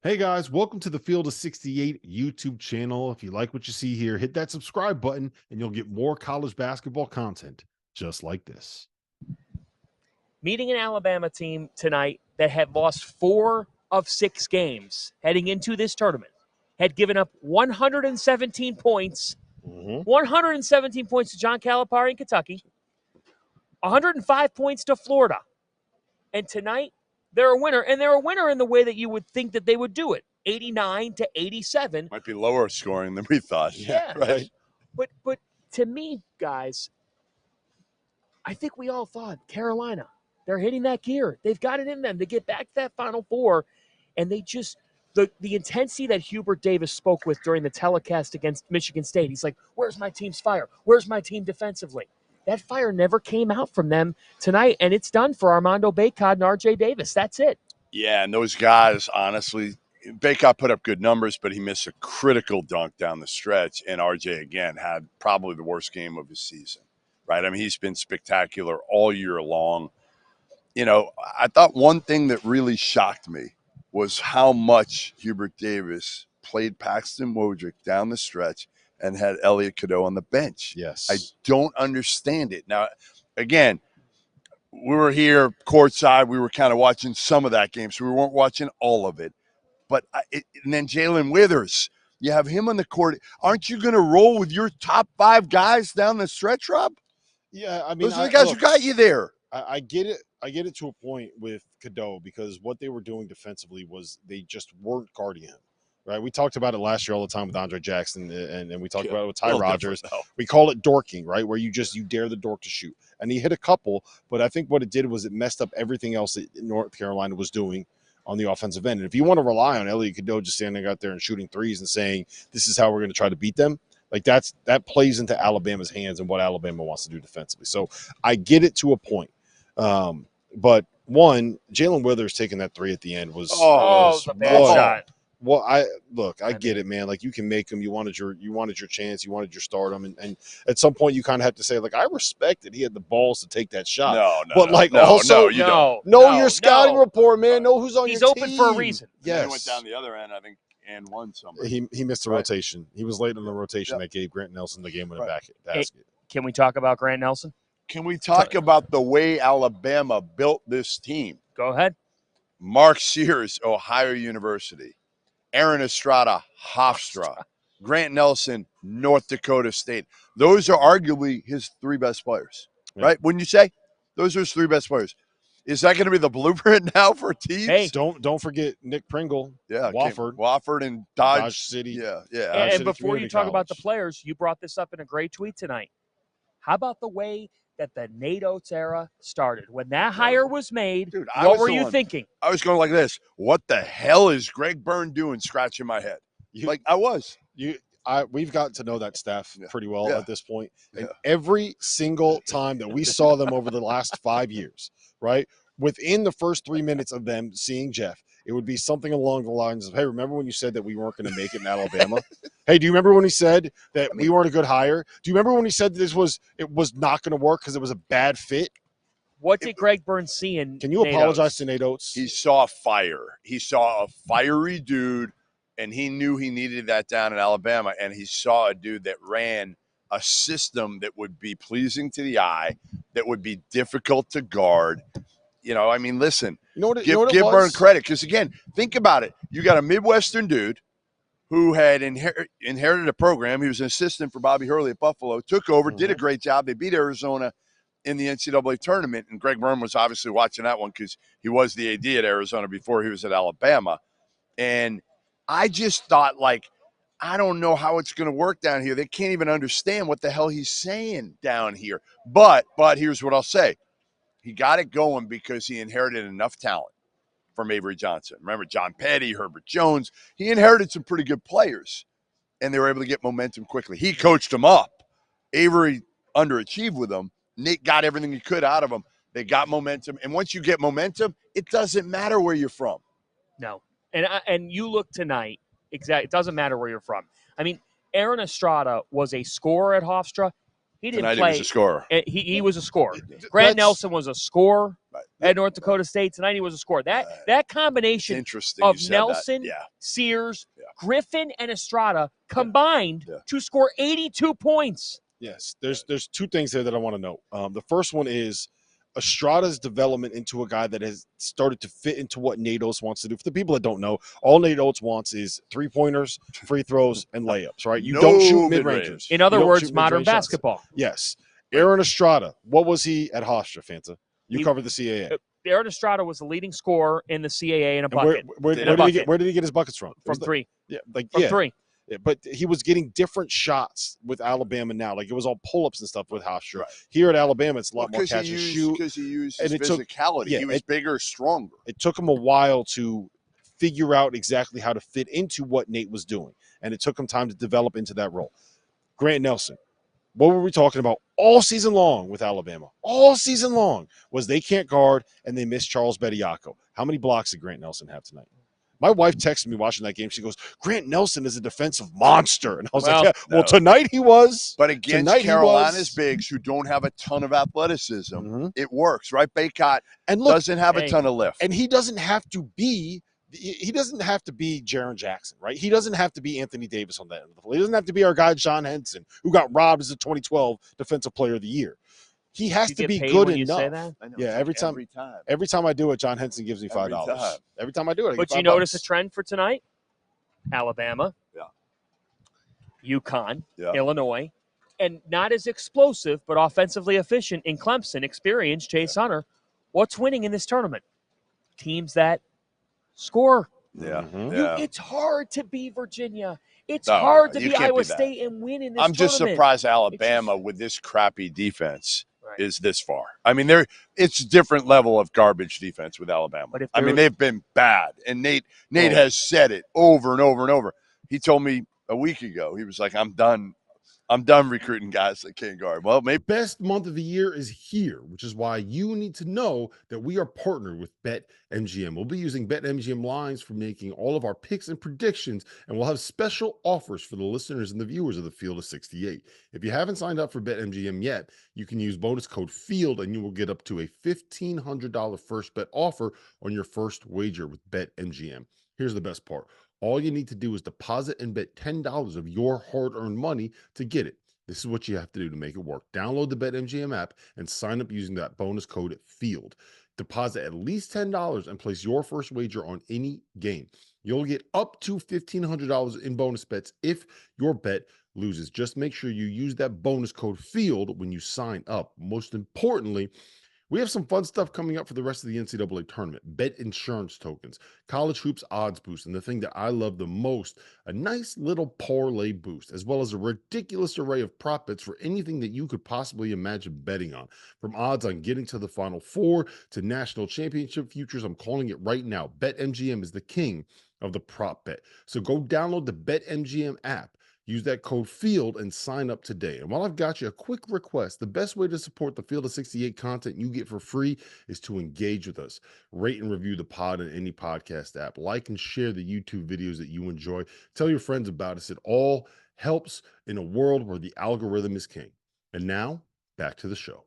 Hey guys, welcome to the Field of 68 YouTube channel. If you like what you see here, hit that subscribe button and you'll get more college basketball content just like this. Meeting an Alabama team tonight that had lost 4 of 6 games heading into this tournament, had given up 117 points, 117 points to John Calipari in Kentucky, 105 points to Florida. And tonight, they're a winner, and they're a winner in the way that you would think that they would do it, 89 to 87. Might be lower scoring than we thought. Yeah. Right. But to me, guys, I think we all thought Carolina, they're hitting that gear. They've got it in them to get back to that Final Four, and they just the intensity that Hubert Davis spoke with during the telecast against Michigan State. He's like, "Where's my team's fire? Where's my team defensively?" That fire never came out from them tonight, and it's done for Armando Bacot and R.J. Davis. That's it. Yeah, and those guys, honestly, Bacot put up good numbers, but he missed a critical dunk down the stretch, and RJ, again, had probably the worst game of his season, right? I mean, he's been spectacular all year long. You know, I thought one thing that really shocked me was how much Hubert Davis played Paxton Wodrick down the stretch and had Elliot Cadeau on the bench. Yes. I don't understand it. Now, again, we were here courtside. We were kind of watching some of that game, so we weren't watching all of it. But and then Jalen Withers, you have him on the court. Aren't you going to roll with your top 5 guys down the stretch, Rob? Yeah, I mean, those are the guys who got you there. I get it. I get it to a point with Cadeau because what they were doing defensively was they just weren't guarding him. Right, we talked about it last year all the time with Andre Jackson, and we talked about it with Ty Rodgers. We call it dorking, right, where you dare the dork to shoot, and he hit a couple. But I think what it did was it messed up everything else that North Carolina was doing on the offensive end. And if you want to rely on Elliot Cadeau just standing out there and shooting threes and saying this is how we're going to try to beat them, like that plays into Alabama's hands and what Alabama wants to do defensively. So I get it to a point, but one, Jalen Withers taking that 3 at the end was a bad shot. Well, I get it, man. Like you can make them. You wanted your chance. You wanted your stardom, and at some point you kind of have to say, like, I respect that he had the balls to take that shot. No, you don't. Know your scouting report, man. Know who's on your team. He's open for a reason. Yes. He went down the other end, I think, and won somebody. He missed the rotation. He was late on the rotation that gave Grant Nelson the game-winning basket. Can we talk about Grant Nelson? Can we talk about the way Alabama built this team? Go ahead. Mark Sears, Ohio University. Aaron Estrada, Hofstra. Grant Nelson, North Dakota State. Those are arguably his 3 best players, right? Wouldn't you say? Those are his 3 best players. Is that going to be the blueprint now for teams? Hey, don't forget Nick Pringle, Wofford and Dodge City. Yeah. And before you talk about the players, you brought this up in a great tweet tonight. How about the way that the Nate Oates era started? When that hire was made, dude, what were you thinking? I was going like this. What the hell is Greg Byrne doing scratching my head? We've gotten to know that staff pretty well at this point. And every single time that we saw them over the last 5 years, right, within the first 3 minutes of them seeing Jeff, it would be something along the lines of, hey, remember when you said that we weren't going to make it in Alabama? Hey, do you remember when he said that we weren't a good hire? Do you remember when he said it was not going to work because it was a bad fit? What did Greg Byrne see in Can you apologize to Nate Oates? He saw fire. He saw a fiery dude, and he knew he needed that down in Alabama, and he saw a dude that ran a system that would be pleasing to the eye, that would be difficult to guard. You know, I mean, listen, give Byrne credit because, again, think about it. You got a Midwestern dude who had inherited a program. He was an assistant for Bobby Hurley at Buffalo, took over, did a great job. They beat Arizona in the NCAA tournament, and Greg Byrne was obviously watching that one because he was the AD at Arizona before he was at Alabama. And I just thought, like, I don't know how it's going to work down here. They can't even understand what the hell he's saying down here. But here's what I'll say. He got it going because he inherited enough talent from Avery Johnson. Remember, John Petty, Herbert Jones. He inherited some pretty good players, and they were able to get momentum quickly. He coached them up. Avery underachieved with them. Nick got everything he could out of them. They got momentum, and once you get momentum, it doesn't matter where you're from. No, and you look tonight, exactly. It doesn't matter where you're from. I mean, Aaron Estrada was a scorer at Hofstra. He didn't play. He was a scorer. He was a scorer. Grant Nelson was a scorer. at North Dakota State. Tonight he was a scorer. That combination interesting of Nelson, Sears, Griffin, and Estrada combined to score 82 points. Yes, there's two things there that I want to note. The first one is Estrada's development into a guy that has started to fit into what Nate Oates wants to do. For the people that don't know, all Nate Oates wants is 3-pointers, free throws, and layups, right? You don't shoot mid-rangers. In other words, modern basketball. Shots. Yes. Aaron Estrada, what was he at Hofstra, Fanta? You covered the CAA. Aaron Estrada was the leading scorer in the CAA in a bucket. Where did he get his buckets from? From three. From three. But he was getting different shots with Alabama now. Like, it was all pull-ups and stuff with Hofstra. Right. Here at Alabama, it's a lot more catch and shoot. Because he used his physicality. He was bigger, stronger. It took him a while to figure out exactly how to fit into what Nate was doing. And it took him time to develop into that role. Grant Nelson, what were we talking about all season long with Alabama? All season long was they can't guard and they miss Charles Bediako. How many blocks did Grant Nelson have tonight? My wife texted me watching that game. She goes, Grant Nelson is a defensive monster. And I was like, well, tonight he was. But against Carolina's bigs who don't have a ton of athleticism, it works, right? Baycott doesn't have a ton of lift. And he doesn't have to be Jaren Jackson, right? He doesn't have to be Anthony Davis on that end of the floor. He doesn't have to be our guy, John Henson, who got robbed as a 2012 Defensive Player of the Year. He has to be good enough. Say that? I know, yeah, every time I do it, John Henson gives me $5. Every time I do it, but you notice a trend for tonight? Alabama, UConn, Illinois, and not as explosive but offensively efficient in Clemson. Experienced Chase Hunter. What's winning in this tournament? Teams that score. It's hard to be Virginia. It's hard to be Iowa State and win in this tournament. I'm just surprised Alabama with this crappy defense is this far. I mean, it's a different level of garbage defense with Alabama. I mean, they've been bad. And Nate has said it over and over and over. He told me a week ago, he was like, I'm done recruiting guys that can't guard. Well, maybe best month of the year is here, which is why you need to know that we are partnered with BetMGM. We'll be using BetMGM lines for making all of our picks and predictions, and we'll have special offers for the listeners and the viewers of the Field of 68. If you haven't signed up for BetMGM yet, you can use bonus code FIELD, and you will get up to a $1,500 first bet offer on your first wager with BetMGM. Here's the best part. All you need to do is deposit and bet $10 of your hard-earned money to get it. This is what you have to do to make it work. Download the BetMGM app and sign up using that bonus code FIELD. Deposit at least $10 and place your first wager on any game. You'll get up to $1,500 in bonus bets if your bet loses. Just make sure you use that bonus code FIELD when you sign up. Most importantly, we have some fun stuff coming up for the rest of the NCAA tournament. Bet insurance tokens, college hoops odds boost, and the thing that I love the most, a nice little parlay boost, as well as a ridiculous array of prop bets for anything that you could possibly imagine betting on. From odds on getting to the Final Four to national championship futures, I'm calling it right now. BetMGM is the king of the prop bet. So go download the BetMGM app. Use that code FIELD and sign up today. And while I've got you, a quick request. The best way to support the Field of 68 content you get for free is to engage with us. Rate and review the pod in any podcast app. Like and share the YouTube videos that you enjoy. Tell your friends about us. It all helps in a world where the algorithm is king. And now, back to the show.